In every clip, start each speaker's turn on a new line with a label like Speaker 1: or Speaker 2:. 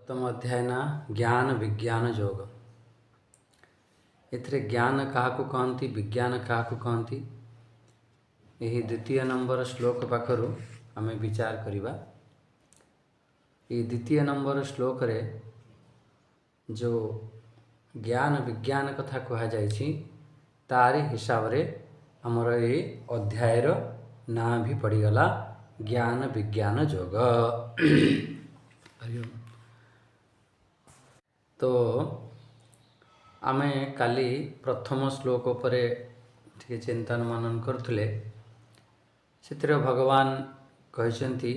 Speaker 1: प्रथम अध्याय ना ज्ञान विज्ञान योग एथिरे ज्ञान क्या कहती विज्ञान क्या कहती यही द्वितीय नंबर श्लोक पाखरु आम विचार करिबा। ये द्वितीय नंबर श्लोक रे जो ज्ञान विज्ञान कथा कहा जाइछि तारि हिसाब रे हमर ये अध्यायर ना भी पड़ीगला ज्ञान विज्ञान योग। तो आमे काली प्रथम श्लोक पर टे चिंतन मनन करथुले से भगवान कहते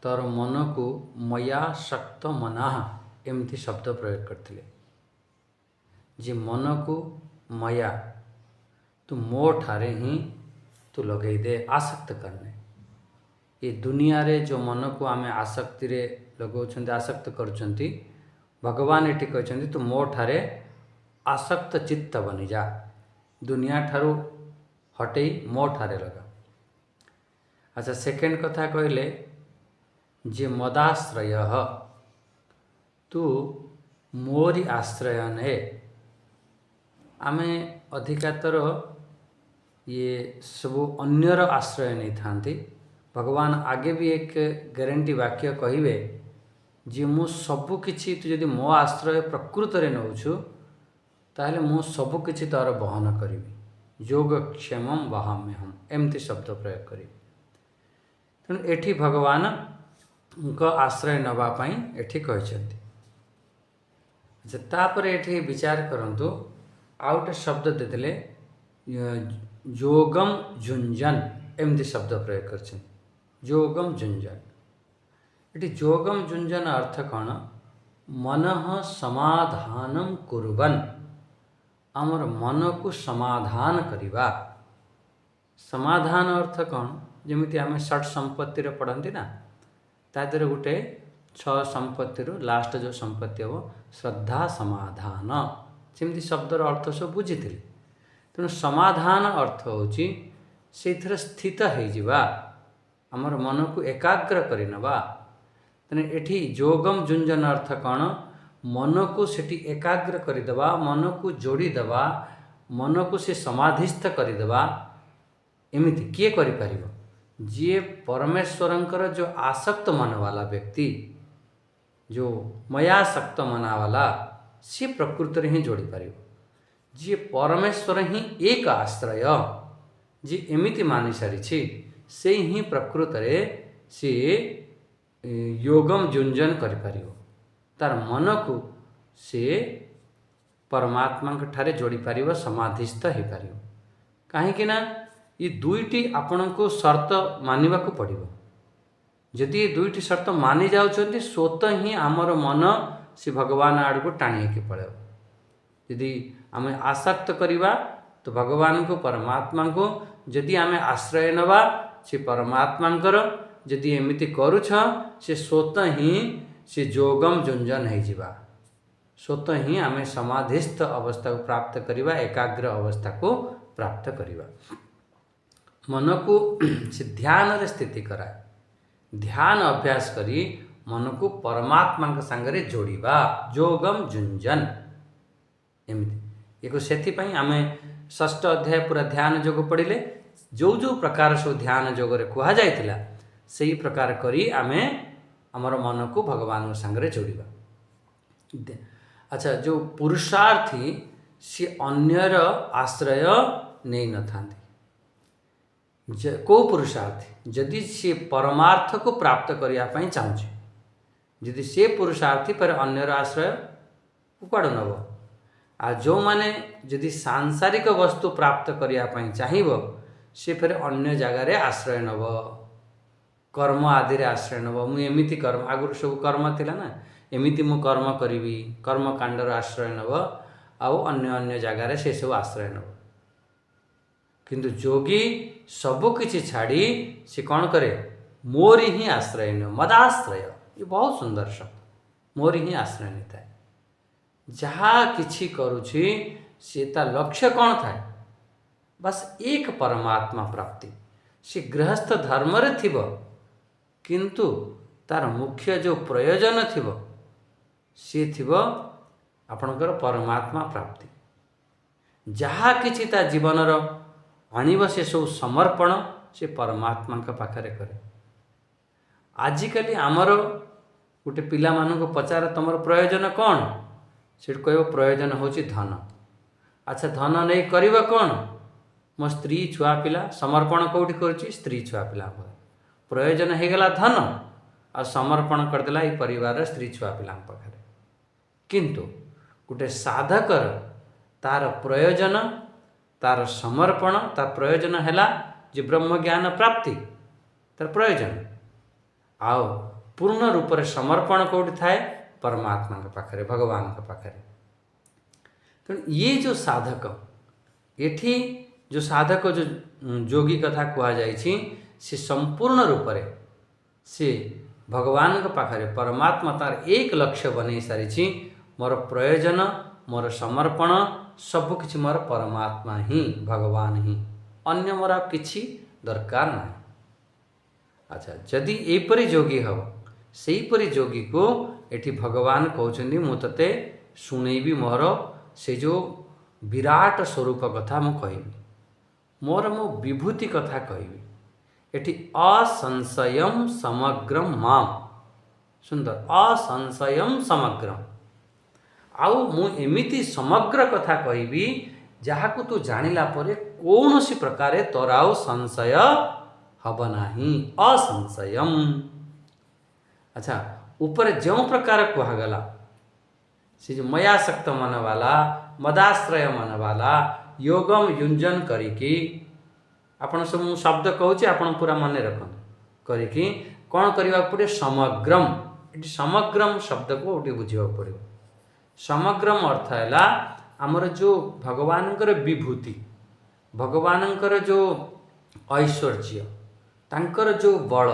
Speaker 1: तोर मन को मया शक्त मना एमती शब्द प्रयोग करते जे मन को मया तू मो ठारे ही तू लगे दे आसक्त करने। ये दुनिया रे जो मन को आमे आसक्ति रे लगौछन्ति आसक्त करुछन्ति भगवान एटी कहते तू मो ठारे आसक्त चित्त बनी जा दुनिया ठारू हटई मो ठारे लगा। अच्छा सेकेंड कथा कहले जे मदाश्रय तू मोरी आश्रय ने आमे अधिकातर ये सब अन्यर आश्रय नहीं थांती। भगवान आगे भी एक गारंटी वाक्य कहिबे जे मु सबु किछि तू यदि मो आश्रय प्रकृत रे नउछु ताहले मु सबु किछि तार बहन करिबी योगक्षेमं वहाम्यहम् एमती शब्द प्रयोग करी। तेणु एठी भगवान उनका आश्रय नवा पाई एठी कहछन्ति। अच्छा तापर एठी विचार करंतु आउट शब्द देदेले योगम झुंझन एमती शब्द प्रयोग करछन योगम झुंझन। एटी योगम झुंझन अर्थ कौन मनः समाधानम कुर्वन् आमर मन को समाधान करिबा। समाधान अर्थ कौन जमिति आमे षट संपत्ति रे पढ़ंती ना तादर गुटे छ संपत्ति रो लास्ट जो संपत्ति हो श्रद्धा समाधान सेमती शब्दर अर्थ सब बुझीथिले। तेणु समाधान अर्थ होची सेथर स्थित हो जिबा आमर मन को एकाग्र करि नबा। तेने एठी जोगम झुंझन अर्थ कौन मन को सेठी एकाग्र करिदेवा मन को जोड़ी देवा मन को से समाधिस्थ करिदेवा। एमिति किए करि परिबो जे परमेश्वरंकर जो आसक्त मन वाला व्यक्ति जो मयासक्त मना वाला सी प्रकृति रे ही जोड़ी पारिबो। जे परमेश्वर ही एक आश्रय जे एमिति मानि सारिछि से ही प्रकृत रे से योगम झुंझन करि पारिबो तार मन को से परमात्मा ठारे जोड़ी पारिबो समाधिस्थ हो पारिबो। काहेकि ना ये दुईटी आपण को शर्त मानिबा को पड़िबो। जदि ये दुईटी शर्त मानि जाउछन्ति स्वतः ही आमर मन से भगवान आड़ को टाणी के पड़ेबो। यदि आमे आसक्त करिबा तो भगवान को परमात्मा को जदि आमे आश्रय नबा से परमात्मांकर जदि एमिति करूछ से स्वतः ही से जोगम झुंझन हो जिबा स्वतः ही आमे समाधिस्थ अवस्था को प्राप्त करिबा एकाग्र अवस्था को प्राप्त करिबा। मन को से ध्यान रे स्थिति कराए ध्यान अभ्यास करी मन को परमात्मा के संगरे जोड़ीबा जोगम झुंझन एमिति एको सेथि पई आमे षष्ठ अध्याय पूरा ध्यान योग पढ़िले जो जो प्रकार सो ध्यान योग रे कुहा जायतिला सही प्रकार करी आमे हमर मन को भगवान संगरे जोड़ीबा। अच्छा जो पुरुषार्थी से अन्यर आश्रय नहीं न थांती को पुरुषार्थी जदि से परमार्थ को प्राप्त करिया पई चाहूचे जदि से पुरुषार्थी पर अन्यर आश्रय कुआड़ नब आ जो माने जदि सांसारिक वस्तु प्राप्त करिया पई चाहिबो से फिर अन्य जगह रे आश्रय नब कर्म आदि रे आश्रय नब मु एमिति कर्म आगुर सब कर्म थिला ना एमिति मु कर्म करिवि कर्म कांडर आश्रय नब आउ अन्य अन्य जगह रे से सब आश्रय नब। किंतु जोगी सबु किछि छाड़ी से कौन करे मोरी ही आश्रय न मदाश्रय ये बहुत सुंदर शब्द मोरी ही आश्रय नेता है। जहाँ किछि करुछि से ता लक्ष्य कौन थाए बस एक परमात्मा प्राप्ति से गृहस्थ धर्म रे थिबो किंतु तार मुख्य जो प्रयोजन थिबो सी थिबो आपणकर परमात्मा प्राप्ति। जहाँ किछि ता जीवनर आणिब से सब समर्पण से परमात्मा पाखरे करे। आजिकली आमर गोटे पिला मानक पचार तुमर प्रयोजन कौन से कह प्रयोजन होची धन। अच्छा धन नहीं करवा कौन मो स्त्री छुआ पिला समर्पण कौटी करुच्ची स्त्री छुआ पिला प्रयोजन हो गला धन आ समर्पण करदेला ये परिवार स्त्री छुआ पिला पाखे। किंतु गोटे साधकर तार प्रयोजन तार समर्पण तार प्रयोजन है जे ब्रह्म ज्ञान प्राप्ति तार प्रयोजन आओ पूर्ण रूप से समर्पण कौटी थाए परमात्मा के पाखरे भगवान के पाखरे। तेणु ये जो साधक एठी जो साधक जो जोगी कथा कह से संपूर्ण रूप से भगवान के पाखरे परमात्मा तार एक लक्ष्य बन सारी मोर प्रयोजन मोर समर्पण सबकि मोर परमात्मा ही भगवान ही अन्य मोर किछि दरकार ना। अच्छा जदि एपरी जोगी हम से परी जोगी को एठी भगवान कहते मु तते शुणेबी मोर से जो विराट स्वरूप कथा मु कहबी मोर मो विभूति कथा कहबी एठी असंशयम समग्रम माम सुंदर असंशयम समग्रम आउ मु एमिति समग्र कथा कहबी जहाँ को तू जानिला परे कौनसी प्रकारे तोर आउ संशय हब नाही असंशयम। अच्छा ऊपर जो प्रकार कहगला से जो मयासक्त मन वाला मदाश्रय मन वाला योगम युंजन करिकी आपण सब मु शब्द कहूँ आपण पूरा मन रखन करिकी कौन करने पड़े समग्रम ये समग्रम शब्द को गोटे बुझा पड़ो। समग्रम अर्थ है आमर जो भगवान विभूति भगवान जो ऐश्वर्य तांकर जो बल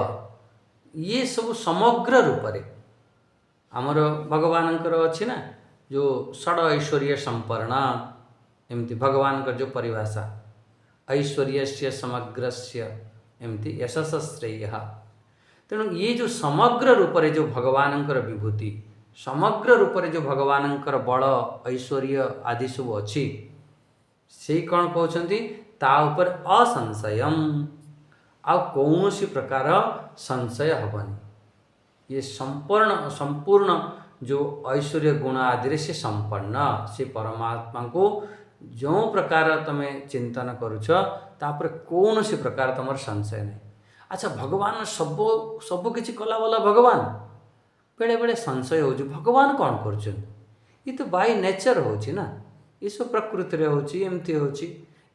Speaker 1: ये सब समग्र रूप से आमर भगवान अच्छी ना जो षड ऐश्वर्य संपन्न एमती भगवान जो परिभाषा ऐश्वर्य से समग्रस्य एमती यशस श्रेय। तेणु ये जो समग्र रूप से जो भगवान विभूति समग्र रूप से जो भगवान बल ऐश्वर्य आदि सब अच्छी से कौन कहते ता उपर असंशयम आ कौन सी प्रकार संशय हबनी। ये संपूर्ण जो ऐश्वर्य गुण आदि से संपन्न से परमात्मा को जो प्रकार तमे चिंतन करुच तापर कौन सी प्रकार तुम संशय नहीं। अच्छा भगवान सब किछि कला वाला भगवान बेले बेले संशय हो भगवान कौन कर ये तो बाय नेचर होची ना ये सब प्रकृति रे होची एमती होची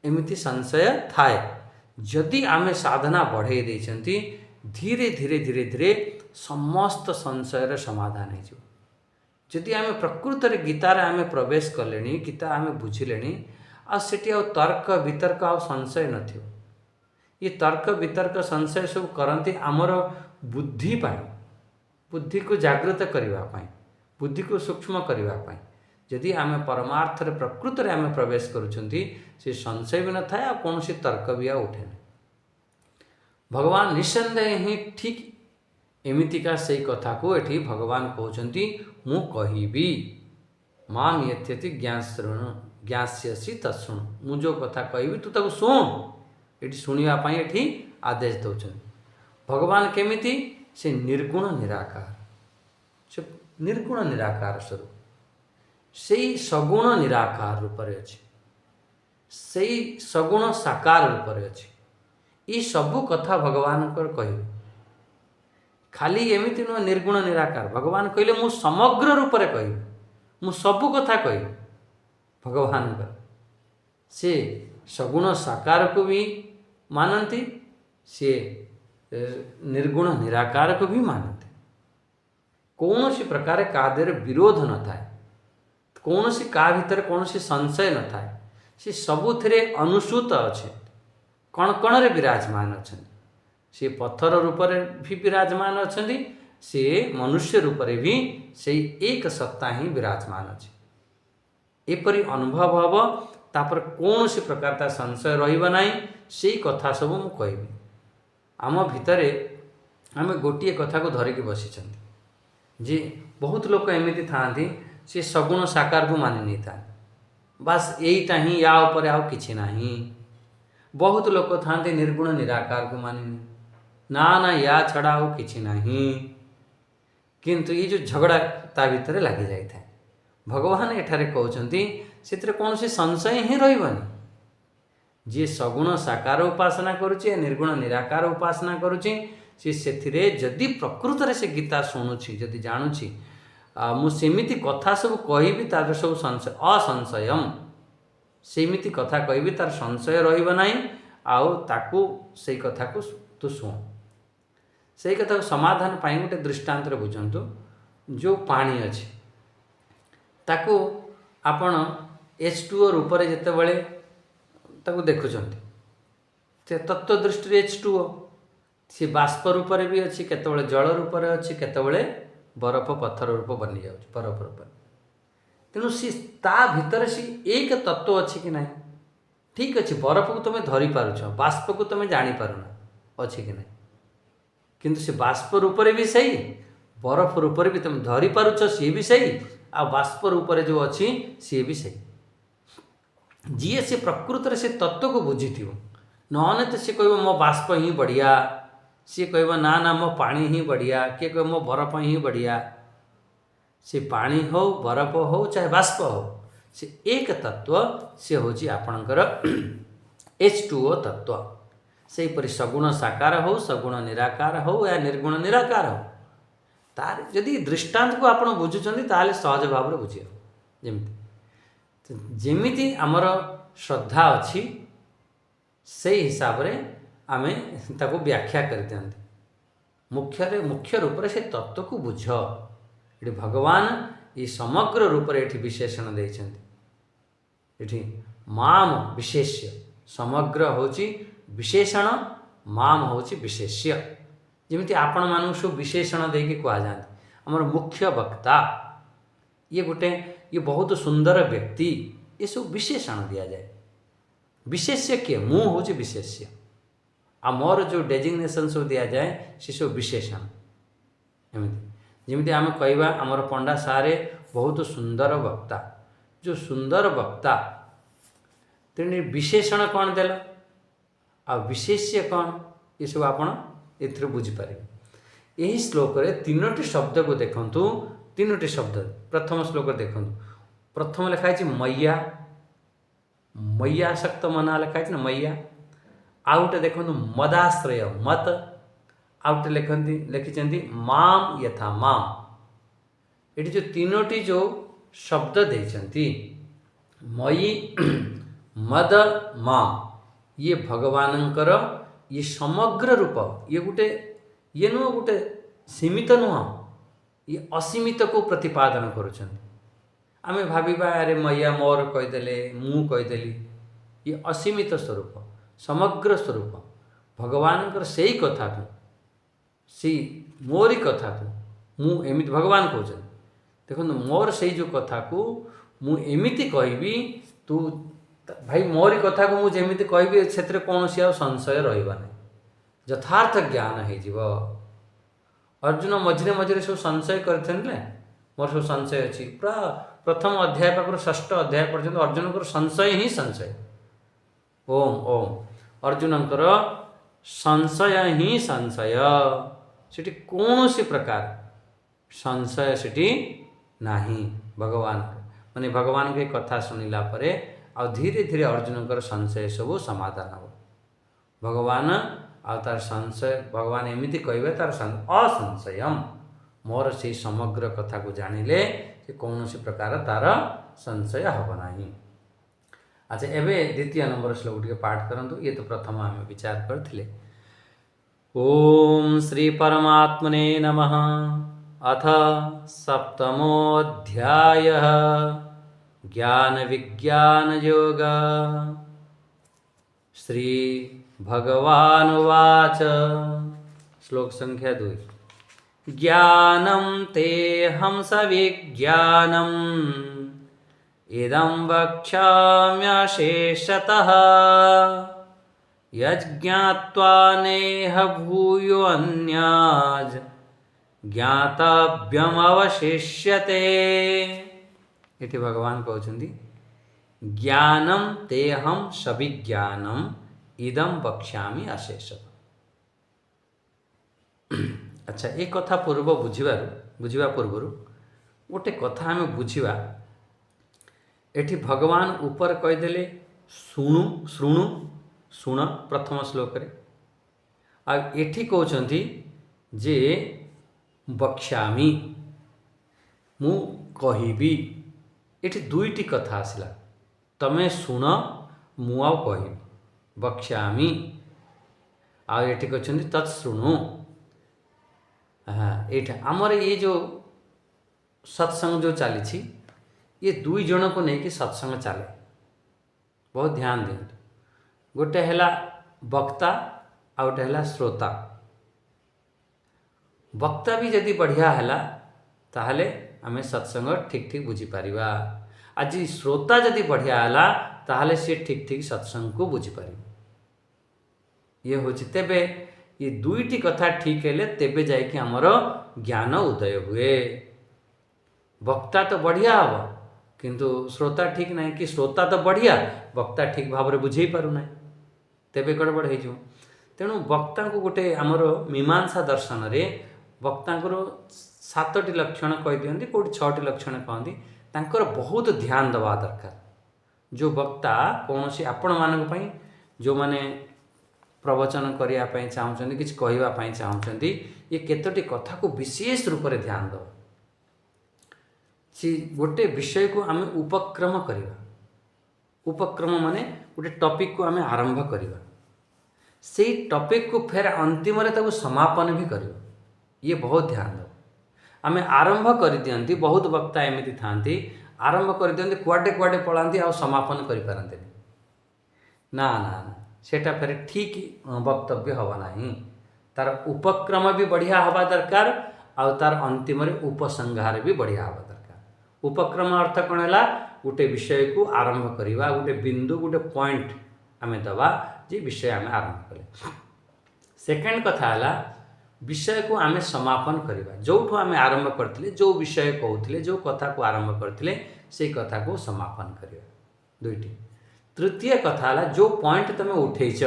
Speaker 1: एमती संशय थाए। जदि आमे साधना बढ़े देछंती धीरे धीरे धीरे धीरे समस्त संशयर समाधान हो। जदि आमे प्रकृत रे गीतार आमे प्रवेश कले गीता आमे बुझिले आ सेठी आ तर्क वितर्क आ संशय नथियो। ये तर्क वितर्क संशय सब करती आमर बुद्धि पाई बुद्धि को जागृत करने बुद्धि को सूक्ष्म करने। जदि आमे परमार्थ रे प्रकृत रे आमे प्रवेश करुछंती से संशय भी न थाए आ कौन सी तर्क भी आ उठे। भगवान निसंदेह ही ठीक एमितिका से कथा को एठी भगवान कहते मु कहिबी माम यत्यति ज्ञास्यसि तत्शुण मु जो कथा कहबी तू ताको शुण ये शुणापी एठी आदेश दौरान। भगवान केमिति से निर्गुण निराकार से निर्गुण निराकार स्वरूप से सगुण निराकार रूप से अच्छे से सगुण साकार रूप से अच्छे ये सबू कथा भगवान कह खाली एमती नुह निर्गुण निराकार भगवान कहले मु समग्र रूप से कह मु सबू कथा कह भगवान से सगुण साकार को भी मानती से निर्गुण निराकार को भी मानते कौन सी प्रकार का देर विरोध न थाए कौन सी का भीतर कौन सी संशय न थाए से सबुथिरे अनुसूत अच्छे कण कण रे विराजमान अच्छा से पत्थर रूप से भी विराजमान अच्छा से मनुष्य रूप से भी से एक सत्ता ही विराजमान अच्छे एपरी अनुभव हम तापर कौन सी प्रकार ता संशय रही से कथा सब मु कहबी आम भितर आम गोटे कथा को धरिकी बसी जे बहुत लोक एमती था सी सगुण साकार को मानि नहीं था बास यहीटा ही या ऊपर आउ किछि नाही। बहुत लोक था निर्गुण निराकार को मानिनी ना या छड़ा आउ किछि नाही। किंतु ये जो झगड़ा ता भितर लगी जाए भगवान एठारे कहउछंती सेतरे कौनसी संशय ही रहिबनी। जी सगुण साकार उपासना करुचे निर्गुण निराकार उपासना करुचे सी सेथिरे जदि प्रकृत से गीता शुणुछि जदि जानुछि मुझेमिति कथा सब कहबी तार सब संशय असंशयम सेमिति कथा कहबी तार संशय रहिब नाही आउ ताकू से कथा को तू शुण। से कथा को समाधान पाई गोटे दृष्टांत बुझंतु जो पानी अच्छे ताकू आपण H2O रूप में जितेबाला ताकू देखुंत तत्व दृष्टि H2O सी बाष्प रूप में भी अच्छी केतबले जल रूप में अच्छी केतबले बरफ पत्थर रूप बनी जाऊँ बरफ रूप। तेणु सी ता भितर सी एक तत्व अच्छी कि ना ठीक अच्छे बरफ को तुम धरी पारुछ बाष्प को तुम जानीपारुना अच्छी कि ना किंतु से बाष्प रूप भी सही बरफ रूप भी तुम धरी पारुछ सी भी सही आ बाष्प रूप जो अच्छी सी भी सही। जी से प्रकृत से तत्व को बुझी थी नहने तो सी कह मो बाष्प ही बढ़िया सी कह ना मो पानी ही बढ़िया किए कह मो बरफ ही बढ़िया। से पानी हो बरफ हो चाहे बाष्प हो से एक तत्व से हूँ आपणकर H2O तत्व। से परि सगुण साकार हो सगुण निराकार हो या निर्गुण निराकार हो तार जदि दृष्टांत को आप बुझुंट ताले सहज भाव में बुझे जमी जमीती आमर श्रद्धा अच्छी से हिसाब रे आमे ताको व्याख्या कर दिखते मुख्य रूप से तत्व को बुझ ये भगवान ये समग्र रूप से ये विशेषण देती माम विशेष्य समग्र होची विशेषण माम होची विशेष्य जमीती आपण मानू सब विशेषण देकी कह जाती आमर मुख्य वक्ता ये गोटे ये बहुत सुंदर व्यक्ति ये सब विशेषण दि जाए। विशेष्य किए मु हूँ विशेष्य आ मोर जो डेजिग्नेशन सब दि जाए से सब विशेषण एमती जमीती आम कहवा आमर पंडा सारे बहुत सुंदर वक्ता जो सुंदर वक्ता तेणु विशेषण कौन देल आ विशेष्य कौन ये सब आप बुझीपारे। यही श्लोक रे तीनोटी शब्द को देखंतु तीनोटी शब्द प्रथम श्लोक देखु प्रथम लिखाई मैया मैयासक्त मना लिखाई ना मैया आउ गोटे देखु मदाश्रय मत आउ गोटे लिखिं माम यथा माम ये जो तीनोटी जो शब्द देती मयि मद माम ये भगवानंकर ये समग्र रूप ये गोटे ये नुह गोटे सीमित नुह ये असीमित को प्रतिपादन करुँच आमे भाविबा अरे मैया मोर कहीदेले मु कहीदेली ये असीमित स्वरूप समग्र स्वरूप भगवान से ही कथा को सी मोरी कथा को मु एमिति भगवान कहते देखो मोर से जो कथा को मु एमिति कहबी तू भाई मोरी कथा को मुझे एमिति कहबी से कौन सी संशय रहा नहीं यथार्थ ज्ञान हो। अर्जुन मझे मझे सब संशय करते मोर सब संशय अच्छी पूरा प्रथम अध्याय पाखर षष्ठ अध्याय पर्यंत अर्जुन को संशय ही संशय ओम ओम अर्जुनकर संशय ही संशय सेठी कौन सी प्रकार संशय सेठी नाही भगवान माने भगवान के कथा सुनिला परे आ धीरे धीरे अर्जुनकर संशय सब समाधान हो भगवान आ तार संशय भगवान एमिति कहबे तार असंशयम मोर से समग्र कथा को जानिले से कौन सी प्रकार तार संशय हब नाही। अच्छा एवं द्वितीय नंबर श्लोक टी पाठ करंतु ये तो प्रथम आम विचार करथिले। ओम श्री परमात्मने नमः। अथ सप्तमोऽध्यायः ज्ञान विज्ञान योग। श्री भगवानुवाच श्लोक संख्या 2 ज्ञानं तेऽहं सविज्ञानम् इदं वक्ष्याम्यशेषतः यज्ञात्वा नेह भूयो अन्याज ज्ञातव्यमवशिष्यते इति भगवान कहउछन्ति ज्ञानम तेहम सविज्ञानम इदम बक्ष्यामि अशेषत। अच्छा एक कथा पूर्व बुझिबा पूर्व गोटे कथा आम बुझिबा। एठी भगवान ऊपर कहीदेले शुणु शृणु शुण प्रथम श्लोक रे आ एठी कहउछन्ति जे बक्ष्यामि मु कहिबी। एठी दुईटी कथा आसला तमे शुण मु आउ कहिबी बक्ष्यामि आ एठी कहउछन्ति तत्शृणु। हाँ एठा आमर ये जो सत्संग जो चली ये दुई जन को लेकिन सत्संग चले बहुत ध्यान दिंतु। गोटे है वक्ता आ गोटे है श्रोता। वक्ता भी जदि बढ़िया है ताहले आमे सत्संग ठीक ठीक बुझीपर। आज श्रोता जदि बढ़िया है ताहले सी ठीक ठीक सत्संग को बुझीपर। ये हूँ तेबे ये दुईटी कथा ठीक है तेबे जाइए आमर ज्ञान उदय हुए। वक्ता तो बढ़िया हम किंतु श्रोता ठीक ना कि श्रोता तो बढ़िया वक्ता ठीक भाव में बुझे पार ना तेबे गड़बड़ हो। तेणु वक्ता को गोटे आमर मीमांसा दर्शन रे वक्ता 7टी लक्षण कही दिखती कौट 6टी लक्षण कहती तांकर बहुत ध्यान दवा दरकार। जो वक्ता कौन सी आपण मानी जो माने प्रवचन करने चाहते कि कहवाई चाहते ये केतोटी कथा को विशेष रूप से ध्यान दो। सी गोटे विषय को आम उपक्रम करवा। उपक्रम माने गोटे टॉपिक को आम आरंभ करवा से टॉपिक को फिर अंतिम समापन भी कर ये बहुत ध्यान दो। आम आरंभ कर दियंती बहुत वक्ता एमती था आरंभ कर दियंती कुआडे कुआडे पलांती आ समापन कर पारते ना ना ना सेटा फिर ठीक वक्तव्य हवा नहीं। तार उपक्रम भी बढ़िया हवा दरकार आउ तार अंतिम उपसंहार भी बढ़िया हवा दरकार। उपक्रम अर्थ कौन है गोटे विषय को आरंभ करवा गोटे बिंदु गोटे पॉइंट आम दवा जे विषय आम आरंभ कले। सेकेंड कथा है विषय को आम समापन करवा जो आम आरंभ करते जो विषय कहते जो कथा को आरंभ करते से कथा को समापन करवा दुईटी। तृतीय कथा है जो पॉइंट तुम उठेच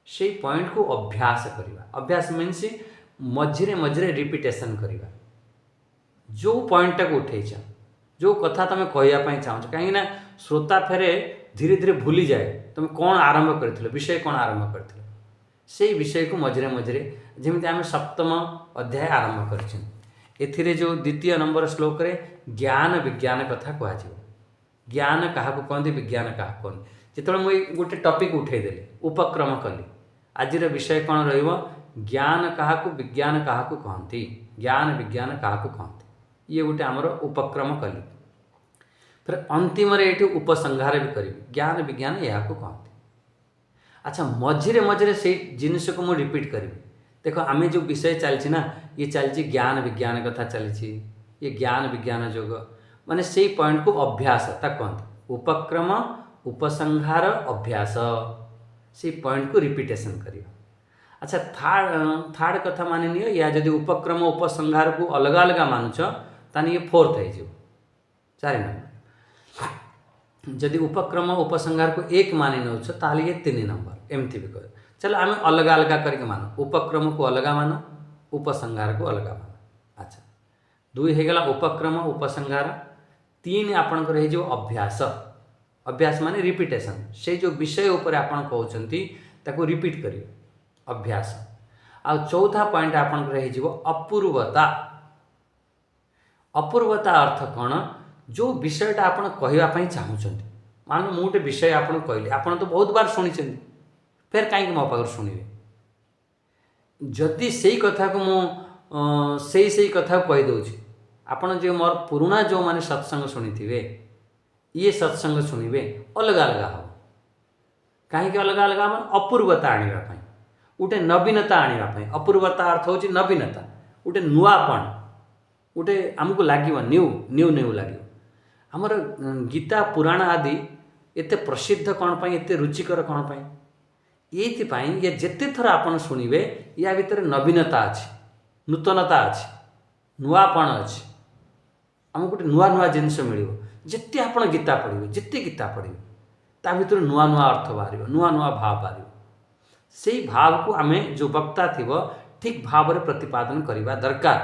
Speaker 1: से पॉइंट को अभ्यास करवा। अभ्यास मीन्स मझिरे मझिरे रिपीटेशन करवा जो पॉइंट को उठेच जो कथा तुम कहवाई चाहो कहीं श्रोता फेरे धीरे धीरे भूली जाए तुम कौन आरंभ कर विषय कौन आरंभ कर से विषय को मझिरे मझिरे जमी आम 7म अध्याय आरंभ कर जो द्वितीय नंबर श्लोक रे ज्ञान विज्ञान कथा कह। ज्ञान क्या कहते विज्ञान क्या कहते जो मुझे गोटे टॉपिक उठेदेली उपक्रम कली आज विषय कौन ज्ञान क्या विज्ञान क्या कहती ज्ञान विज्ञान क्या कहते ये गोटे आमर उपक्रम कली। फिर अंतिम ये उपसंहार भी करी ज्ञान विज्ञान या कहते। अच्छा मझिरे मझिरे से जिनस को मुझे रिपीट करी देखो आम जो विषय चलती ना ये चलती ज्ञान विज्ञान कथा चली ये ज्ञान विज्ञान जोग माने से पॉइंट को अभ्यास कहते उपक्रम उपसंहार अभ्यास से पॉइंट को रिपीटेशन करियो। अच्छा थर्ड कथा मानि नियो या जदि उपक्रम उपसंहार को अलग अलग मानुच ताने ये 4th है 4 नंबर। जदि उपक्रम उपसंहार को 1 मानि नौछ ताले ये 3 नंबर एमती भी कह। चलो आम अलग अलग करके मानो उपक्रम को अलग मानो उपसंहार को अलग मानो। अच्छा 2 हो गला उपक्रम उपसंहार 3 आपणकर जो अभ्यास अभ्यास माने रिपीटेशन से जो विषय उपर आपन कहउछंती ताको रिपीट करियो अभ्यास। आ चौथा पॉइंट आपणकर हो अपूर्वता। अपूर्वता अर्थ कौन जो विषयटा आपन कहवाई चाहूँगी मान मु गोटे विषय आपन कहली आपन तो बहुत बार शुणी फिर कहीं मो पाखर शुणे जदि से कथा को मुझे कथा कहीदे आपड़ जो मोर पुराणा जो मैंने सत्संग शुणी थे ये सत्संग शुणे अलग अलग हम कहीं अलग अलग हम अपूर्वता आने गोटे नवीनता आने अपूर्वता अर्थ हूँ नवीनता गोटे नुआपण गोटे आमको लगे न्यू न्यू न्यू लगे आमर गीता पुराण आदि एते प्रसिद्ध कौन पाई एते रुचिकर कौन पाई ये ये जिते थर आपन शुणवे या भितर नवीनता अच्छी नूतनता अच्छी नुआपण अच्छी आम गोटे नुआ नुआ जिनस मिल जिते आप गीता पढ़े जिते गीता पढ़े ता भर नुआ नुआ अर्थ बाहर नुआ नुआ भाव बाहर से भाव को आम जो वक्ता थी ठीक भाव में प्रतिपादन करने दरकार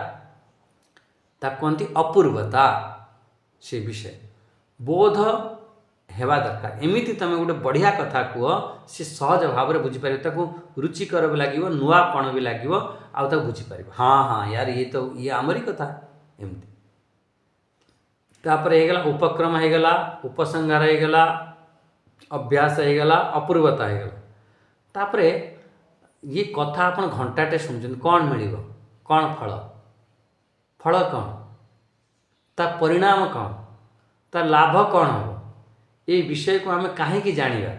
Speaker 1: कहती अपूर्वता से विषय बोध हेबा दरकार एमती तुम गोटे बढ़िया कथा कह सी सहज भाव में बुझीपार रुचिकर भी लगे नुआपण भी लगे आउ बुझीपार हाँ हाँ यार ये तो ये आमरी कथा एमती तापर होगला उपक्रम होगला उपसंहार होगला अभ्यास होगला अपूर्वता होगला तापर ये कथा आप घंटाटे शुणुं कौन मिल कौन फल फल कौन ता परिणाम कौन ता लाभ कौन हम ये विषय को आम कहीं जाना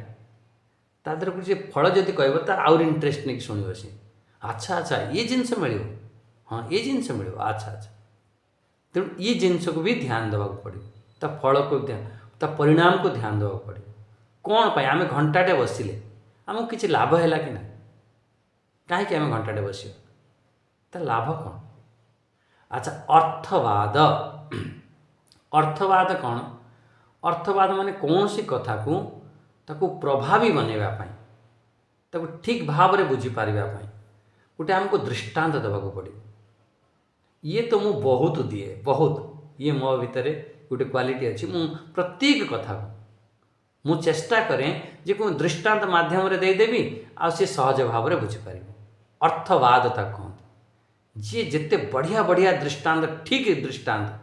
Speaker 1: तादर कुछ फल जदि कह तो आउर इंटरेस्ट नहीं शुणव सी अच्छा अच्छा ये जिनस मिल हाँ ये जिनस मिल अच्छा अच्छा तेणु ये जिनस को भी ध्यान देवा पड़े ता फल को ध्यान ता परिणाम को ध्यान देवा पड़े कौन पाई आम घंटाटे बसिले आमको किसी लाभ है कि ना कहीं आम घंटाटे बस ता लाभ कौन अच्छा अर्थवाद अर्थवाद कौन अर्थवाद माने कौन सी कथा को ताकू प्रभावी बनवाई ठीक भाव में बुझीपार गोटे आमको दृष्टांत देवाक पड़े ये तो मु बहुत दिए बहुत ये मो भितर गोटे क्वालिटी अच्छी मु प्रत्येक कथा को मु चेष्टा करें जे को दृष्टांत माध्यम रे देदेवी आ सी सहज भाव में बुझीपार अर्थवाद तक कहते जी जिते बढ़िया बढ़िया दृष्टांत ठीक दृष्टांत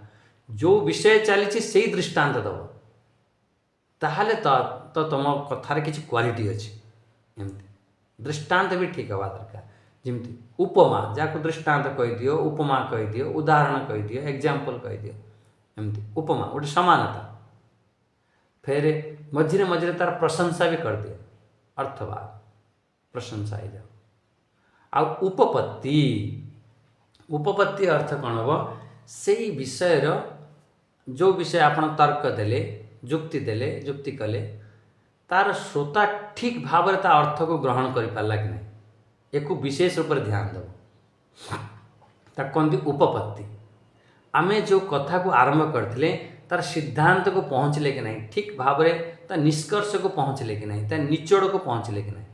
Speaker 1: जो विषय चली से दृष्टांत दब ताहले तो तुम कथार किसी क्वालिटी अच्छी एमती दृष्टांत भी ठीक हवा दरकार जमती उपमा जहाँ दृष्टांत कह दियो उपमा कह दियो उदाहरण कह दियो एग्जाम्पल कह दियो एमती उपमा गोटे समानता फिर मझे मझे तार प्रशंसा भी कर दियो अर्थवाद प्रशंसा हो जाओ आ उपपत्ति उपपत्ति अर्थ कौन हम से विषय जो विषय आप तर्क देले जुक्ति देले जुक्ति कले तार श्रोता ठीक भाव में ता अर्थ को ग्रहण कर पारा कि नहीं एक विशेष रूप ध्यान दब कहते उपपत्ति आम जो कथा को आरंभ करते तार सिद्धांत को पहुँचले कि नहीं ठीक भाव में ता निष्कर्ष को पहुँचले कि नहीं ता निचोड़ को पहुँचले कि नहीं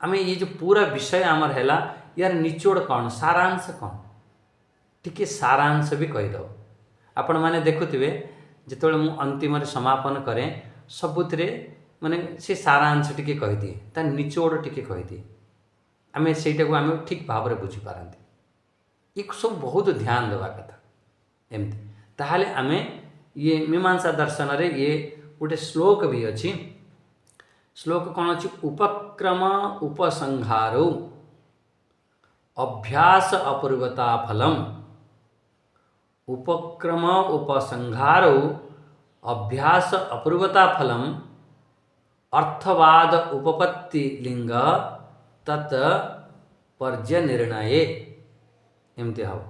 Speaker 1: आम ये जो पूरा विषय आमर है यार निचोड़ कौन सारांश कौन टिके सारांश भी कहीदेव आपण मैंने देखुवे जिते मु अंतिम समापन करें सबुति माने से सारांश टिके कहीदिए ता निचोड़ टिके कहीदिए आम से आम ठीक भाव में बुझीपारती ये सब बहुत ध्यान देवा कथा एमती ताहले आम ये मीमांसा दर्शन रे ये गोटे श्लोक भी अच्छी श्लोक कौन अच्छी उपक्रम उपसंहारो अभ्यास अपूर्वता फलम उपक्रम उपसंहारो अभ्यास अपूर्वता फलम अर्थवाद उपपत्ति लिंग तत् पर्य निर्णय एमती हम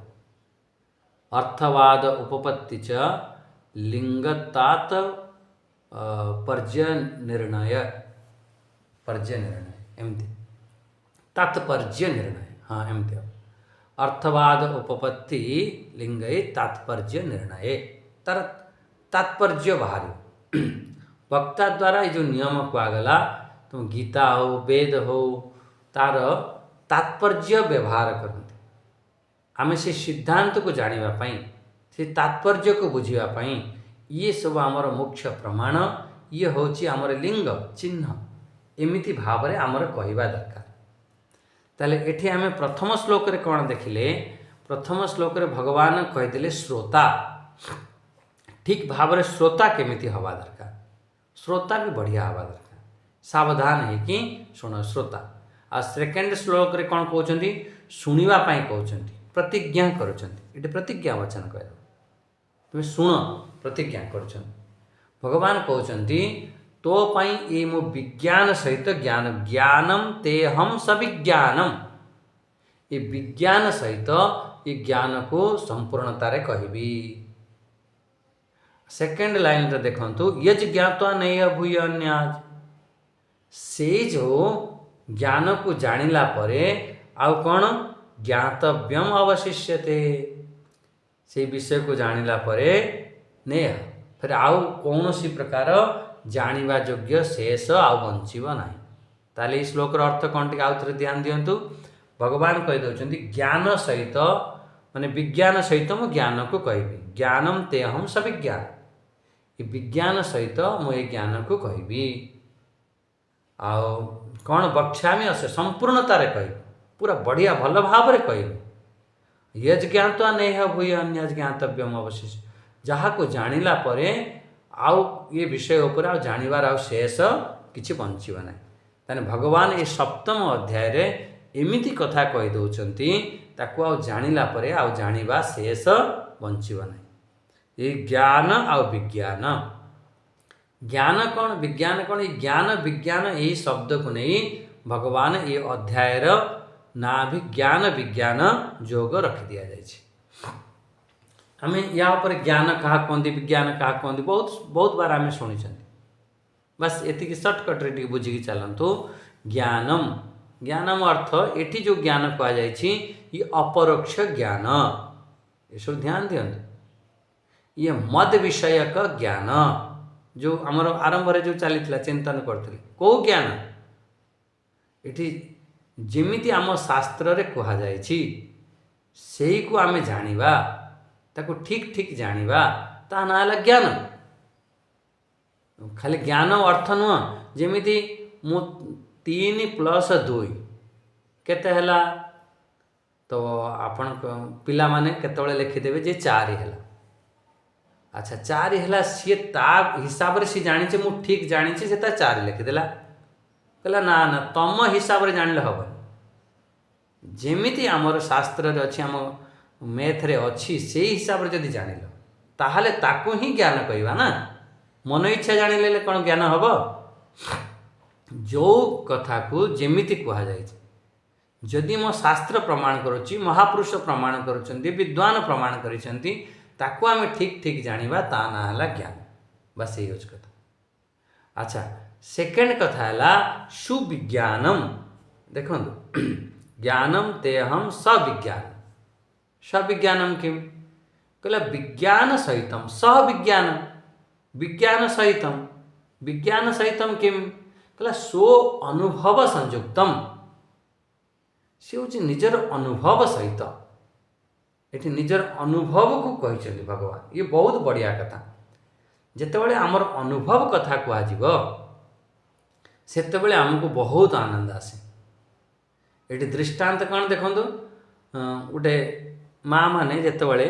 Speaker 1: अर्थवाद उपपत्ति च लिंगतात पर्य निर्णय एमती तात्पर्य निर्णय हाँ एमती अर्थवाद उपपत्ति लिंग तात्पर्य निर्णय तार तात्पर्य बाहर वक्ता द्वारा ये जो नियम कहगला तुम गीता हो वेद हो तार तात्पर्य व्यवहार करते आम से सिद्धांत को जानापी से तात्पर्य को बुझापी ये सब आमर मुख्य प्रमाण ये हूँ आमर लिंग चिन्ह एमती भाव में आमर कहवा दरकार ताले एठी आम प्रथम श्लोक रे कौन देखिले प्रथम श्लोक रे भगवान कहीदेले श्रोता ठीक भाव में श्रोता केमिति हवा दरकार श्रोता भी बढ़िया हवा दरकार सावधान है कि शुण श्रोता आ सेकेंड श्लोक रे कौन कहते शुणा कहते प्रतिज्ञा करुँचे प्रतिज्ञा वचन कह तुम्हें शुण प्रतिज्ञा कर भगवान कहते तो पाई ये मो विज्ञान सहित ज्ञान ज्ञानम ते हम सविज्ञानम ये विज्ञान सहित ये ज्ञान को संपूर्णता रे कहबी सेकेंड लाइन रे देखंतु यज ज्ञात्वा नहीं भूय अन्याज से जो ज्ञान को जानिला परे आउ कौन ज्ञातव्यम अवशिष्यते से विषय को जानिला परे ने फिर आउ कौन सी प्रकार जानिबा योग्य शेष आउ बंचिब नाही। ताले इस श्लोकर अर्थ कौन टे आउ थरे ध्यान दियंतु। भगवान कहि दउछन्ति ज्ञान सहित माने विज्ञान सहित मु ज्ञान को कहबी, ज्ञानम ते हम सविज्ञान, ये विज्ञान सहित मु ये ज्ञान को कहबी आउ कौन बक्षामि असे संपूर्णतारे कहबी, पूरा बढ़िया भल भाव रे कहबी। यज ज्ञात्वा नेह भूय अन्य ज्ञातव्यम अवशिष्य, जहाँ को जानिला परे आउ ये विषय उपर आउ जानिबार आउ शेष किछि बंचिब नाही। ताने भगवान ये सप्तम अध्याय रे एमिति कथा कहि दउछन्ति ताकू आउ जानिला परे आउ जानिबा शेष बंचिब नाही। ये ज्ञान आउ विज्ञान, ज्ञान कौन विज्ञान कौन, ये ज्ञान विज्ञान यही शब्द को नहीं भगवान ये अध्याय ना भी ज्ञान विज्ञान जोग रखी दिया जाए। आम या ज्ञान क्या कहते विज्ञान क्या कहते बहुत बहुत बार आम शुणी, बस एति सर्टकट रे बुझी चलतु। ज्ञानम ज्ञानम अर्थ एठी जो ज्ञान कहुई ये अपरोक्ष ज्ञान, ये सब ध्यान दियंतु। ये मद विषयक ज्ञान जो आमर आरंभ रे जो चली चिंतन करते कौ ज्ञान एठी जेमिति आम शास्त्र रे कहा जायछि सेही को आमे जानिबा, ताको ठीक ठीक जानिबा, ता ना हला ज्ञान। खाली ज्ञान अर्थ नुह जेमिति मु 3 + 2 केते हला, तो आपण पिला माने केतबेले लिखिदेबे जे 4 हला। अच्छा 4 हला, सी ता हिसाब रे सी जानी छे, मु ठीक जानी छे, से ता 4 लिखिदेला। कहला ना ना तम हिसाब रे जानले हबो, जेमिति आमर शास्त्र रे अछि, आम मैथ रे अछि, से हिसाब रे जदि जानिलो ताहले ताकू ही ज्ञान कहबा ना। मन इच्छा जानिले कोन ज्ञान हबो? जो कथा को जेमिति कहा जाय छै, जदि मो शास्त्र प्रमाण करूची, महापुरुष प्रमाण करूचंती, विद्वान प्रमाण करिसंती, ताकू आम ठीक ठीक जानिबा, ता ना हला ज्ञान। बस यही होच कथा। अच्छा सेकेंड कथा हला सुविज्ञानम। देखंतु ज्ञानम ते हम सविज्ञान, सविज्ञानम किम कहला विज्ञान सहितम सह विज्ञान, विज्ञान सहितम विज्ञान सहितम किम कहला सो अनुभव संयुक्तम, से हूँ निजर अनुभव सहित, ये निजर अनुभव को कहते भगवान। ये बहुत बढ़िया कथा। जितेबाला आमर अनुभव कथा कहुब सेतेबेले आमको बहुत आनंद आसे। ये दृष्टांत कौन देखो, गोटे माँ माने जितेबाला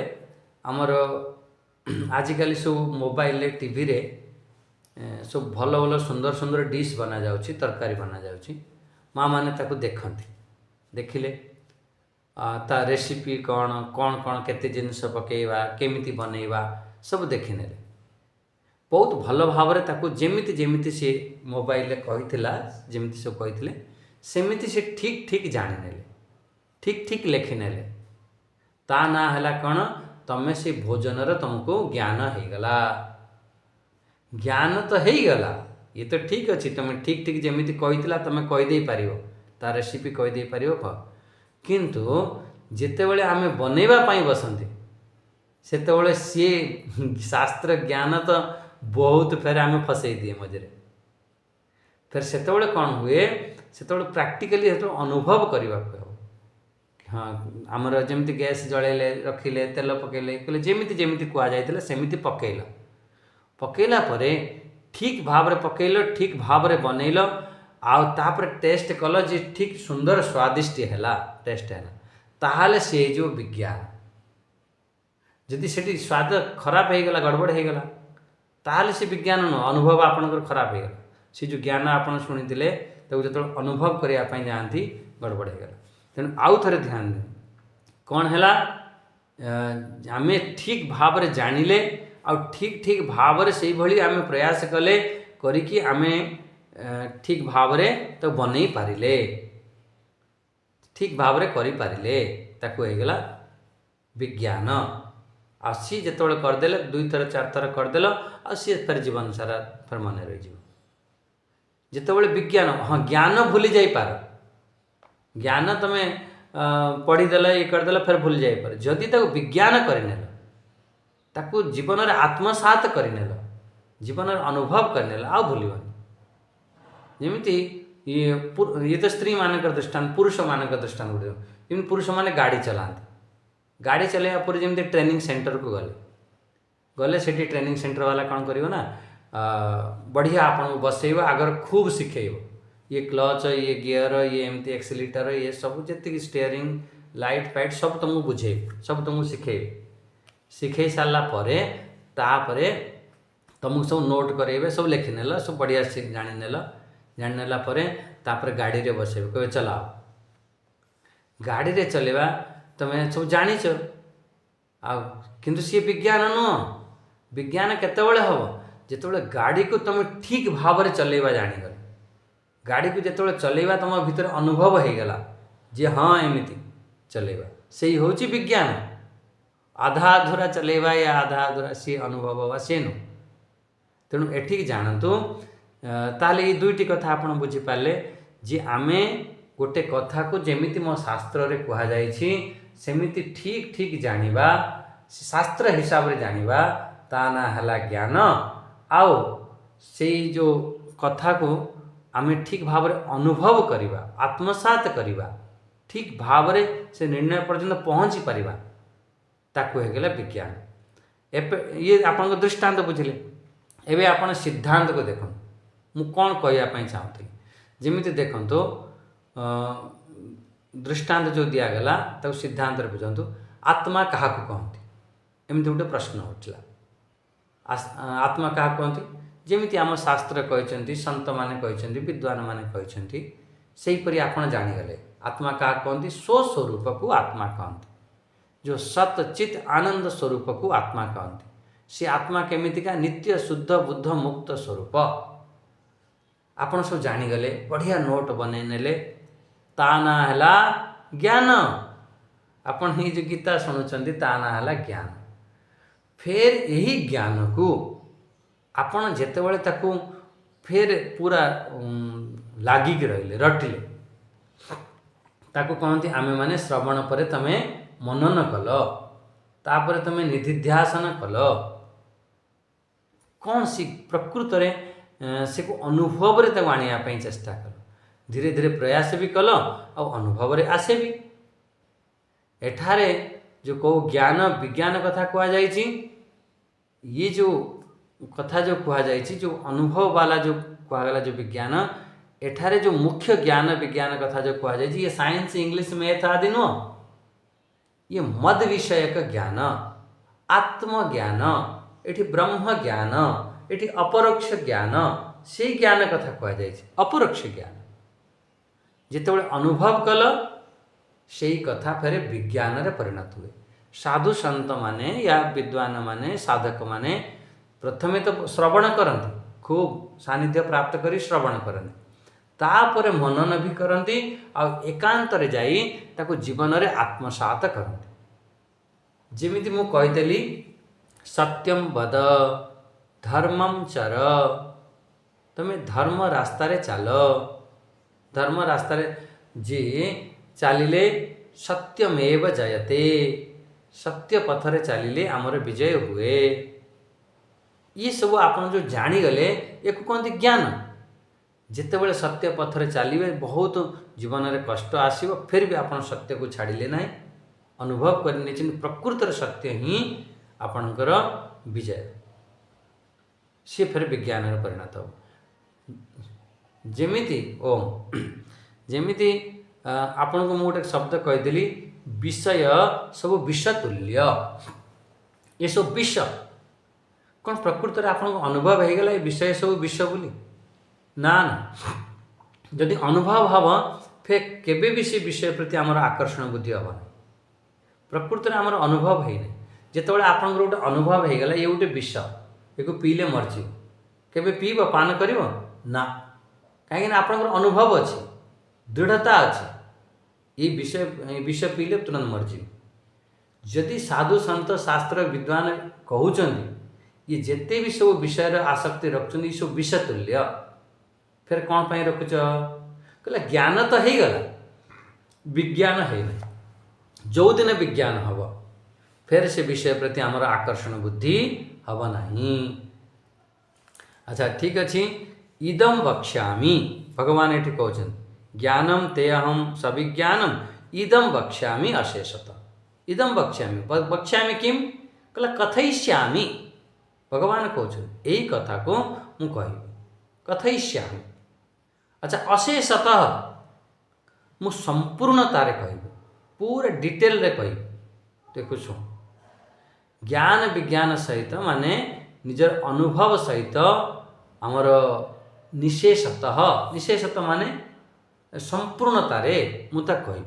Speaker 1: आमर आजिकल सब मोबाइल टीवी रे सब भल भल सुंदर सुंदर डिश बना जाउची, तरकारी बना जाउची, माँ माने ताको देखती, देखिले ता रेसिपी कौन कौन कौन केते जिनस पकेवा केमिति बनैबा सब देखिने, बहुत भल भाव रे ताको जेमिति जेमिति से मोबाइल रे कहिथिला, जेमिति सब कहिथिले सेमिति से ठीक ठीक जानि नेले, ठीक ठीक लेखि नेले। ता ना हला कौन, तमे से भोजन रे तुमको ज्ञान हो गला। ज्ञान तो हो गला, ये तो ठीक अच्छी, तुम ठीक ठीक जेमिति कहिथिला तुम कहि दे पारिबो, ता रेसिपी कहि दे पारिबो। किंतु जितेबाला आमे बनैबा पई बसंती सेतेबाला सी शास्त्र ज्ञान तो बहुत फेर आमे फसई दिए मझे। फिर सेतेबाला कौन हुए, सेतेबाला प्रैक्टिकली अनुभव करबा को। हाँ आमर जमी गैस जलैले रखिले तेल पकईले कहले जेमिति जेमिति कह जाइथिला सेमिति पकईल, पकईला परे ठीक भाव रे पकईल, ठीक भाव रे बनैल, आउ तापर टेस्ट कल जे ठीक सुंदर स्वादिष्ट हैला, टेस्ट हैला, ताहाले से जो विज्ञान। जदि सेठी स्वाद खराब हो गला, गड़बड़ हो गला, ताहाले से विज्ञान न, अनुभव आपनकर खराब हो गला। से जो ज्ञान आपन शुणिथिले ताको जतो अनुभव करिया पई जांती गड़बड़ हो गला। तेणु आउ थे ध्यान दे कौन है आम ठीक भाव रे जानिले, आ ठीक ठीक भाव रे से भली आम प्रयास कले करिकी आम ठीक भाव रे तो बनई पारिले, ठीक भाव रे करि पारिले, ताको हो गला विज्ञान। आ सी जिते करदेले 2 थर 4 थर करदेल, आ सी फिर जीवन सारा फिर मन रही। ଯେତେବେଳେ ବିଜ୍ଞାନ, ହଁ ଜ୍ଞାନ ଭୁଲି ଯାଇପାର, ଜ୍ଞାନ ତମେ ପଢ଼ିଦେଲ ଇଏ କରିଦେଲ ଫେର ଭୁଲି ଯାଇପାର। ଯଦି ତାକୁ ବିଜ୍ଞାନ କରିନେଲ, ତାକୁ ଜୀବନରେ ଆତ୍ମସାତ କରିନେଲ, ଜୀବନରେ ଅନୁଭବ କରିନେଲ, ଆଉ ଭୁଲିବନି। ଯେମିତି ଇଏ ତ ସ୍ତ୍ରୀମାନଙ୍କର ଦୃଷ୍ଟାନ୍ତ, ପୁରୁଷମାନଙ୍କର ଦୃଷ୍ଟାନ୍ତ ଗୋଟେ। ଯେମିତି ପୁରୁଷମାନେ ଗାଡ଼ି ଚଲାନ୍ତି, ଗାଡ଼ି ଚଲାଇବା ପରେ ଯେମିତି ଟ୍ରେନିଂ ସେଣ୍ଟରକୁ ଗଲେ ସେଠି ଟ୍ରେନିଂ ସେଣ୍ଟର ବାଲା କ'ଣ କରିବ ନା, ବଢ଼ିଆ ଆପଣଙ୍କୁ ବସେଇବ, ଆଗରେ ଖୁବ୍ ଶିଖେଇବ, ଇଏ କ୍ଲଚ୍, ଇଏ ଗିୟର, ଇଏ ଏମିତି ଏକ୍ସିଲେଟର, ଇଏ ସବୁ ଯେତିକି ଷ୍ଟିୟରିଂ, ଲାଇଟ୍ ଫାଇଟ୍ ସବୁ ତୁମକୁ ବୁଝେଇବ, ସବୁ ତୁମକୁ ଶିଖେଇବେ। ଶିଖେଇ ସାରିଲା ପରେ ତାପରେ ତୁମକୁ ସବୁ ନୋଟ୍ କରେଇବେ, ସବୁ ଲେଖିନେଲ, ସବୁ ବଢ଼ିଆ ଜାଣିନେଲା ପରେ ତାପରେ ଗାଡ଼ିରେ ବସେଇବେ, କହିବେ ଚଲାଅ। ଗାଡ଼ିରେ ଚଲେଇବା ତୁମେ ସବୁ ଜାଣିଛ, ଆଉ କିନ୍ତୁ ସିଏ ବିଜ୍ଞାନ ନୁହଁ। ବିଜ୍ଞାନ କେତେବେଳେ ହେବ? ଯେତେବେଳେ ଗାଡ଼ିକୁ ତୁମେ ଠିକ୍ ଭାବରେ ଚଲେଇବା ଜାଣିଗଲ। ଗାଡ଼ିକୁ ଯେତେବେଳେ ଚଲେଇବା ତୁମ ଭିତରେ ଅନୁଭବ ହେଇଗଲା ଯେ ହଁ ଏମିତି ଚଲେଇବା, ସେଇ ହେଉଛି ବିଜ୍ଞାନ। ଆଧା ଅଧୁରା ଚଲେଇବା ୟା ଆଧା ଅଧୁରା ସିଏ ଅନୁଭବ ବା ସିଏ ନୁହଁ। ତେଣୁ ଏଠିକି ଜାଣନ୍ତୁ। ତାହେଲେ ଏଇ ଦୁଇଟି କଥା ଆପଣ ବୁଝିପାରିଲେ ଯେ ଆମେ ଗୋଟେ କଥାକୁ ଯେମିତି ମୋ ଶାସ୍ତ୍ରରେ କୁହାଯାଇଛି ସେମିତି ଠିକ୍ ଜାଣିବା, ଶାସ୍ତ୍ର ହିସାବରେ ଜାଣିବା, ତା ନାଁ ହେଲା ଜ୍ଞାନ। ଆଉ ସେଇ ଯେଉଁ କଥାକୁ ଆମେ ଠିକ୍ ଭାବରେ ଅନୁଭବ କରିବା, ଆତ୍ମସାତ କରିବା, ଠିକ୍ ଭାବରେ ସେ ନିର୍ଣ୍ଣୟ ପର୍ଯ୍ୟନ୍ତ ପହଞ୍ଚି ପାରିବା, ତାକୁ ହେଇଗଲା ବିଜ୍ଞାନ। ଏବେ ଇଏ ଆପଣଙ୍କ ଦୃଷ୍ଟାନ୍ତ ବୁଝିଲେ। ଏବେ ଆପଣ ସିଦ୍ଧାନ୍ତକୁ ଦେଖନ୍ତୁ, ମୁଁ କ'ଣ କହିବା ପାଇଁ ଚାହୁଁଥିଲି। ଯେମିତି ଦେଖନ୍ତୁ, ଦୃଷ୍ଟାନ୍ତ ଯେଉଁ ଦିଆଗଲା ତାକୁ ସିଦ୍ଧାନ୍ତରେ ବୁଝନ୍ତୁ। ଆତ୍ମା କାହାକୁ କହନ୍ତି? ଏମିତି ଗୋଟେ ପ୍ରଶ୍ନ ଉଠିଲା। ଆତ୍ମା କାହାକୁ କହନ୍ତି? ଯେମିତି ଆମ ଶାସ୍ତ୍ର କହିଛନ୍ତି, ସନ୍ତମାନେ କହିଛନ୍ତି, ବିଦ୍ୱାନମାନେ କହିଛନ୍ତି, ସେହିପରି ଆପଣ ଜାଣିଗଲେ ଆତ୍ମା କାହାକୁ କହନ୍ତି? ସ୍ୱସ୍ୱରୂପକୁ ଆତ୍ମା କହନ୍ତି। ଯେଉଁ ସତ୍ ଚିତ୍ ଆନନ୍ଦ ସ୍ୱରୂପକୁ ଆତ୍ମା କହନ୍ତି। ସେ ଆତ୍ମା କେମିତିକା? ନିତ୍ୟ ଶୁଦ୍ଧ ବୁଦ୍ଧ ମୁକ୍ତ ସ୍ୱରୂପ। ଆପଣ ସବୁ ଜାଣିଗଲେ, ବଢ଼ିଆ ନୋଟ୍ ବନେଇ ନେଲେ, ତା ନାଁ ହେଲା ଜ୍ଞାନ। ଆପଣ ଏଇ ଯେଉଁ ଗୀତା ଶୁଣୁଛନ୍ତି ତା ନାଁ ହେଲା ଜ୍ଞାନ। ଫେର ଏହି ଜ୍ଞାନକୁ ଆପଣ ଯେତେବେଳେ ତାକୁ ଫେର ପୁରା ଲାଗିକି ରହିଲେ, ରଟିଲେ, ତାକୁ କହନ୍ତି ଆମେମାନେ ଶ୍ରବଣ ପରେ ତୁମେ ମନନ କଲ, ତାପରେ ତୁମେ ନିଧିଧ୍ୟାସନ କଲ, କ'ଣ ପ୍ରକୃତରେ ସେକୁ ଅନୁଭବରେ ତାକୁ ଆଣିବା ପାଇଁ ଚେଷ୍ଟା କଲ, ଧୀରେ ଧୀରେ ପ୍ରୟାସ ବି କଲ, ଆଉ ଅନୁଭବରେ ଆସେ ବି। ଏଠାରେ ଯେଉଁ କେଉଁ ଜ୍ଞାନ ବିଜ୍ଞାନ କଥା କୁହାଯାଇଛି, ଇଏ ଯେଉଁ କଥା ଯେଉଁ କୁହାଯାଇଛି, ଯେଉଁ ଅନୁଭବ ବାଲା ଯେଉଁ କୁହାଗଲା ଯେଉଁ ବିଜ୍ଞାନ, ଏଠାରେ ଯେଉଁ ମୁଖ୍ୟ ଜ୍ଞାନ ବିଜ୍ଞାନ କଥା ଯେଉଁ କୁହାଯାଇଛି, ଇଏ ସାଇନ୍ସ, ଇଂଲିଶ, ମ୍ୟାଥ ଆଦି ନୁହଁ। ଇଏ ମଦ ବିଷୟକ ଜ୍ଞାନ, ଆତ୍ମଜ୍ଞାନ, ଏଠି ବ୍ରହ୍ମ ଜ୍ଞାନ, ଏଠି ଅପରୋକ୍ଷ ଜ୍ଞାନ, ସେଇ ଜ୍ଞାନ କଥା କୁହାଯାଇଛି। ଅପରୋକ୍ଷ ଜ୍ଞାନ ଯେତେବେଳେ ଅନୁଭବ କଲ, ସେଇ କଥା ଫେରେ ବିଜ୍ଞାନରେ ପରିଣତ ହୁଏ। ସାଧୁ ସନ୍ତମାନେ ୟା ବିଦ୍ୱାନମାନେ, ସାଧକମାନେ ପ୍ରଥମେ ତ ଶ୍ରବଣ କରନ୍ତି, ଖୁବ୍ ସାନ୍ନିଧ୍ୟ ପ୍ରାପ୍ତ କରି ଶ୍ରବଣ କରନ୍ତି, ତାପରେ ମନନ ବି କରନ୍ତି, ଆଉ ଏକାନ୍ତରେ ଯାଇ ତାକୁ ଜୀବନରେ ଆତ୍ମସାତ କରନ୍ତି। ଯେମିତି ମୁଁ କହିଥିଲି, ସତ୍ୟଂ ବଦ ଧର୍ମଂ ଚର, ତୁମେ ଧର୍ମ ରାସ୍ତାରେ ଚାଲ। ଧର୍ମ ରାସ୍ତାରେ ଯିଏ ଚାଲିଲେ ସତ୍ୟମେବ ଜୟତେ, ସତ୍ୟ ପଥରେ ଚାଲିଲେ ଆମର ବିଜୟ ହୁଏ। ଇଏ ସବୁ ଆପଣ ଯେଉଁ ଜାଣିଗଲେ, ୟାକୁ କୁହନ୍ତି ଜ୍ଞାନ। ଯେତେବେଳେ ସତ୍ୟ ପଥରେ ଚାଲିବେ, ବହୁତ ଜୀବନରେ କଷ୍ଟ ଆସିବ, ଫେର ବି ଆପଣ ସତ୍ୟକୁ ଛାଡ଼ିଲେ ନାହିଁ, ଅନୁଭବ କରି ନେଇଛନ୍ତି ପ୍ରକୃତରେ ସତ୍ୟ ହିଁ ଆପଣଙ୍କର ବିଜୟ। ସିଏ ଫେର ବିଜ୍ଞାନରେ ପରିଣତ ହେବ। ଯେମିତି ଆପଣଙ୍କୁ ମୁଁ ଗୋଟେ ଶବ୍ଦ କହିଦେଲି, ବିଷୟ ସବୁ ବିଷ ତୁଲ୍ୟ। ଏସବୁ ବିଷ କ'ଣ ପ୍ରକୃତରେ ଆପଣଙ୍କୁ ଅନୁଭବ ହେଇଗଲା ଏ ବିଷୟ ସବୁ ବିଷ ବୋଲି? ନା। ଯଦି ଅନୁଭବ ହେବ, ଫେର କେବେ ବି ସେ ବିଷୟ ପ୍ରତି ଆମର ଆକର୍ଷଣ ବୁଦ୍ଧି ହେବ ନାହିଁ। ପ୍ରକୃତରେ ଆମର ଅନୁଭବ ହେଇନାହିଁ। ଯେତେବେଳେ ଆପଣଙ୍କର ଗୋଟେ ଅନୁଭବ ହେଇଗଲା ଇଏ ଗୋଟେ ବିଷ, ଏକୁ ପିଇଲେ ମରିଯିବ, କେବେ ପିଇବ, ପାନ କରିବ ନା? କାହିଁକିନା ଆପଣଙ୍କର ଅନୁଭବ ଅଛି, ଦୃଢ଼ତା ଅଛି, ଏଇ ବିଷ ପିଇଲେ ତୁରନ୍ତ ମରିଯିବ। ଯଦି ସାଧୁ ସନ୍ଥ ଶାସ୍ତ୍ର ବିଦ୍ୱାନ କହୁଛନ୍ତି ଇଏ ଯେତେ ବି ସବୁ ବିଷୟରେ ଆସକ୍ତି ରଖୁଛନ୍ତି, ଏ ସବୁ ବିଷ ତୁଲ୍ୟ, फिर कौन पाई रखुच कहला ज्ञान तो हो गला विज्ञान है जो दिन विज्ञान हम फिर से विषय प्रति आमर आकर्षण बुद्धि हम नहीं। अच्छा ठीक अच्छे इदम वक्ष्यामि भगवान ये कहते ज्ञानम ते अहम सविज्ञानम इदम वक्ष्यामि अशेषत इदम वक्ष्यामि किम कहला कथयिष्यामि भगवान कहते यही कथा को मु कहि कथयिष्यामि। अच्छा अशेषतः मु संपूर्णतार कह पूरा डिटेल रे कह देखु शुण ज्ञान विज्ञान सहित माने निजर अनुभव सहित आमर निशेषतः माने संपूर्णतारे मुता कहि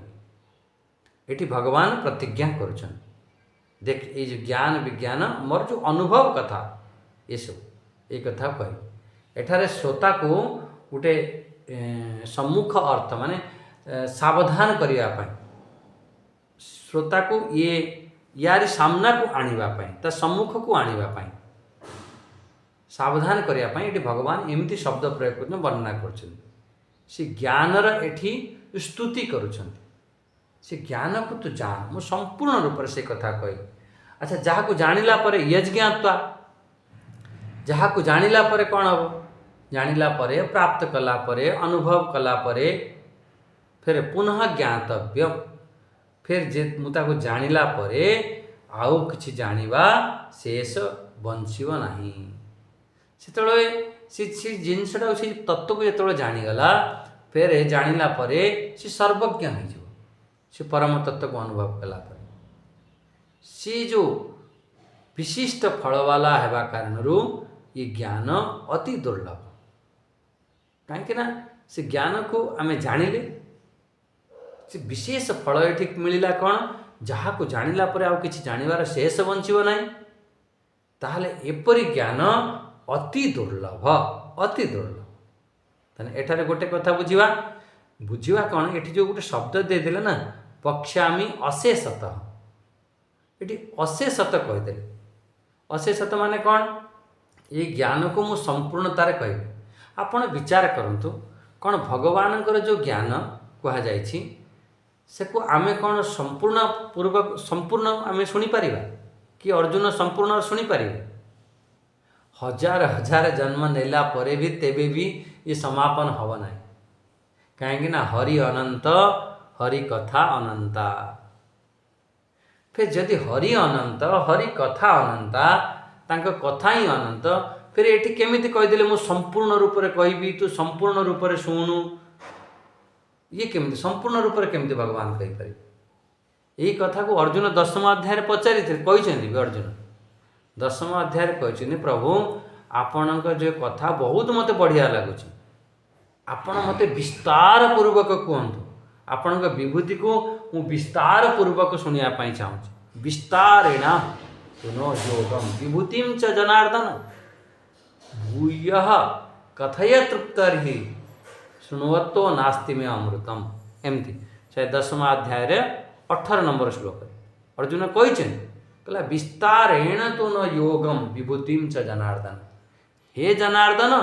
Speaker 1: एटी भगवान प्रतिज्ञा करुछन देख ये जो ज्ञान विज्ञान मोर जो अनुभव कथा ये सब ये कथा कहि एठारे श्रोता को गोटे सम्मुख अर्थ माने सावधान करिया पाई श्रोता को ये यारी सामना को आनिबा पाई ता सम्मुख को आनिबा पाई सावधान करिया पाई एटी भगवान एमती शब्द प्रयोग कर वर्णना कर से ज्ञानर एठी स्तुति करुछन से ज्ञान को तू जान मु संपूर्ण रूप से कथा कही। अच्छा जहाँ को जानिला परे यज्ञात्वा जहाँ को जानिला परे कौन हम जानिला परे प्राप्त कला परे अनुभव कला परे फिर पुनः ज्ञातव्य फिर जे मुता को जानिला परे आउ किछि जानिबा शेष बंचिव नाही सेतळे से जिनसटा से तत्व को जो जानीगला फिर जानिला परे से सर्वज्ञ हो से परम तत्व को अनुभव कला पर सी जो विशिष्ट फलवाला हेबा कारण ये ज्ञान अति दुर्लभ कहीं से ज्ञान को आमे जानिले से विशेष फल ये मिलला कौन जहाँ को जानिला परे आउ किछि जानिबार शेष बंचिव नाही ताहले एपरि ज्ञान अति दुर्लभ ताने एठारे गोटे कथा बुझिवा कौन एठी जो गोटे शब्द दे देले ना पक्ष्यामि अशेषत एठी अशेषत कहीदेले अशेषत माने कौन ये ज्ञान को मु संपूर्णतार कहि आपण विचार करंतु कौन भगवानकर जो ज्ञान कहा जायछि से को आमे कौन संपूर्ण आमे सुनी परिबा कि अर्जुन संपूर्ण सुनी परिबे हजार हजार जन्म नेला परे भी तेबे भी ये समापन हब ना कहीं ना हरि अनंत हरि कथा अनंता फिर जदि हरि अनंत हरि कथा अनंता तांको कथा ही अनंत फिर ये केमिति कहीदेले मु संपूर्ण रूप से कहबी तू संपूर्ण रूप से शुणु ये केमिति संपूर्ण रूप से केमिति भगवान कही पारे यही कथा को अर्जुन 10वां अध्याय पचारि कहते अर्जुन 10वां अध्याय कहते प्रभु आपणक जो कथा बहुत मत बढ़िया लगुच आपण मत विस्तार पूर्वक कहतु आपण विभूति को मु विस्तार पूर्वक शुणा चाहूँ विस्तारेण सुनो योगम विभूति च जनार्दन भूय कथय तृप्तर्हि शुण्वतो नास्ति में अमृतम एमती से 10वां अध्याय 18 नंबर श्लोक अर्जुन कहला विस्तारेण तो न योगम विभूति च जनार्दन हे जनार्दन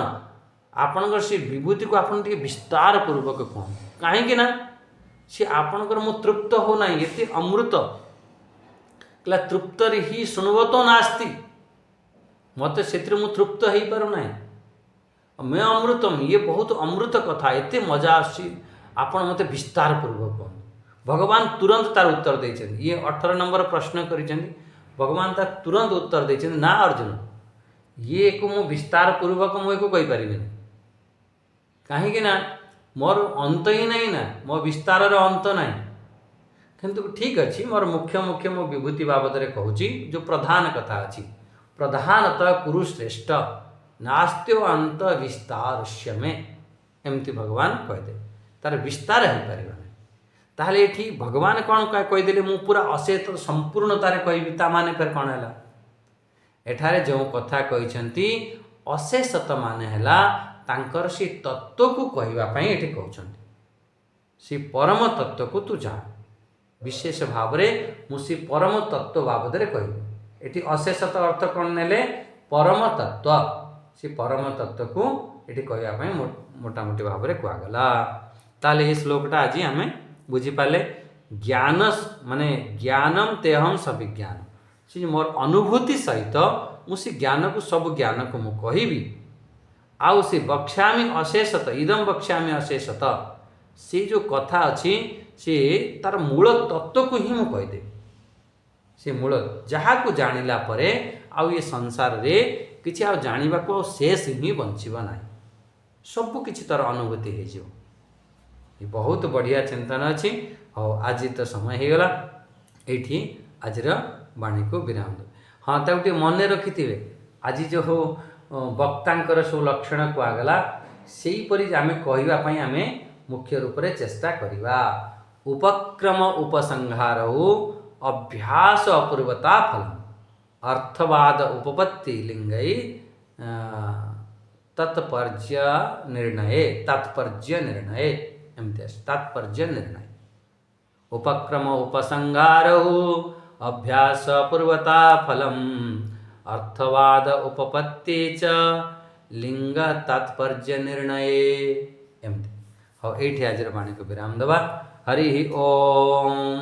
Speaker 1: आपणकर से विभूति को आपन विस्तार पूर्वक कहूँ कहीं सी आपणकर मु तृप्त हो ना ये अमृत कहला तृप्तर ही शुण्वतो नास्ति मत से मु तृप्त हो पारना मैं अमृतम ये बहुत अमृत कथा एत मजा आसी आपण मत विस्तार पूर्वक कहूँ भगवान तुरंत तार उत्तर देते ये 18 नंबर प्रश्न कर भगवान तार तुरंत उत्तर देते ना अर्जुन ये को मु विस्तार पूर्वक मुझे कही पारि कहीं मोर अंत ही नहीं ना मो विस्तार अंत ना किंतु ठीक अच्छी मोर मुख्य मुख्य मो विभूति बाबद कहूँ जो प्रधान कथा अच्छी प्रधानतः कुरुश्रेष्ठ नास्त्यो अंत विस्तारस्य में एमती भगवान कहदे तार विस्तार हो पार ताहले ये भगवान कौन कहीदेले मु पूरा अशेष संपूर्णतार कह माने फिर कौन है एठारे जो कथा कहते अशेषत माने है तांकर सी तत्व को कहवाई ये कहते सी परम तत्व को तू जा विशेष भाव मुसी परम तत्व बाबद कह ये अशेषत अर्थ कौन ने परम तत्व सी परम तत्व को ये कहवाई मोटामोटी भाव में कहगला। ताले ये श्लोकटा आज आम बुझीपारे ज्ञान माने ज्ञानम तेहम सविज्ञान से मोर अनुभूति सहित मुझे ज्ञान को सब ज्ञान को मु कहबी आउ से बक्ष्यामी अशेषत इदम बक्ष्यामी अशेषत से जो कथा अच्छी से तार मूल तत्व को ही मुझे कहीदेवी से मूल जहाँ को जानिला परे आउ ये संसार रे किसी आ जानिबा को शेष ही बंचब ना सब किसी तार अनुभूति हो बहुत बढ़िया चिंतन अच्छी। हाँ आज तो समय हो गला ये आज वाणी को विराम दे। हाँ तो मन रखि आज जो वक्तांकर सब लक्षण कहगला से आम कहवाई आम मुख्य रूप से चेष्टा करवा। उपक्रम उपसंहार अभ्यास अपूर्वता फल अर्थवाद उपपत्ति लिंगई तात्पर्य निर्णय एमती तात्पर्य निर्णय उपक्रम उपसंहार अभ्यास अपूर्वता फलम अर्थवाद उपपत्ति च लिंग तात्पर्य निर्णय एमती। हाँ ये आज वाणी को विराम दवा। हरि ओम।